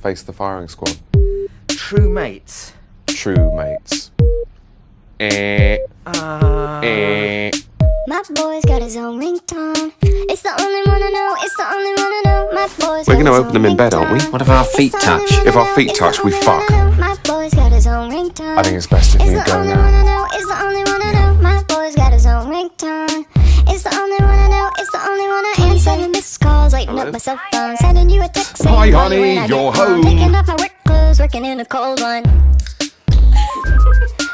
face the firing squad. True mates. True mates. My boy's got his own ringtone. It's the only one I know. It's the only one I know. My boy's We're gonna open them in bed, aren't we? What if our feet touch? If our feet touch, we fuck. My boy's got his own ringtone. I think it's best if you go now. It's the only one I know. My boy's got his own ringtone. It's the only one I know. It's the only one I answer. Sending missed calls, lighting up my cell phone, sending you a text saying, Hi honey, you're home. Picking up my work clothes, working in a cold one.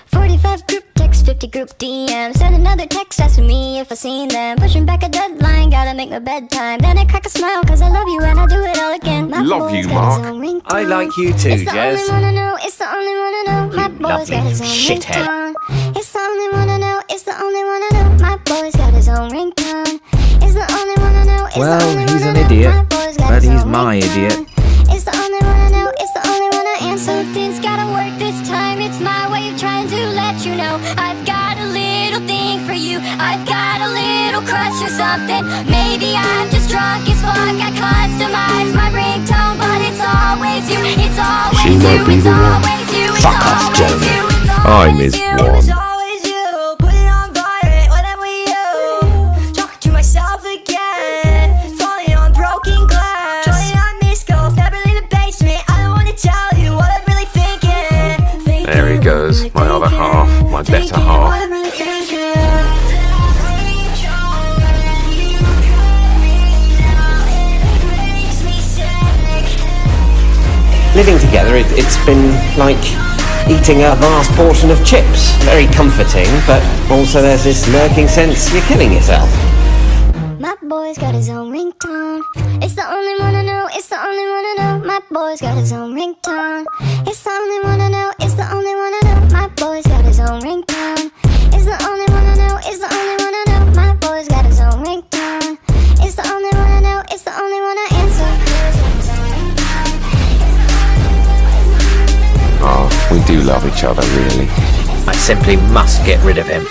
45 group text, 50 group DM. Send another text asking me if I seen them. Pushing back a deadline, gotta make my bedtime. Then I crack a smile cause I love you and I do it all again. My Love boy's you, got his Mark. own ringtone. I like you too, It's the Jez. only one I know. It's the only one I know. My boy's lovely got his own shithead. ringtone. It's the only one I know. It's the only one I know. My boy's got his own ringtone. It's the only one I know. It's the Well, only he's one an I know. idiot, My boy's got but his he's own my ringtone. idiot. It's the only one I know. It's the only one I am. Something's gotta work this time. It's my way of trying to let you know I've got a little thing for you. I've got a little crush or something. Maybe I'm just drunk as fuck. I customize my ringtone, but it's always you. It's always She might you. be It's the one. always you. It's Fuck off, always Jeremy. you. It's I'm always his you. one. It's always you. Put it on violent whenever you talking to myself again. Falling on broken glass. Joining on missed calls. Never leave the basement. I don't wanna tell you what I'm really thinking. There he goes, my other half, my better half. Living together, it's been like eating a vast portion of chips. Very comforting, but also there's this lurking sense you're killing yourself. My boy's got his own ringtone. It's the only one I know. It's the only one I know. My boy's got his own ringtone. It's the only one I know. It's the only one I know. My boy's got his own ringtone. It's the only one I know. It's the only one I know. My boy's got his own ringtone. It's the only one I know. It's the only one I answer. Oh, we do love each other, really. I simply must get rid of him.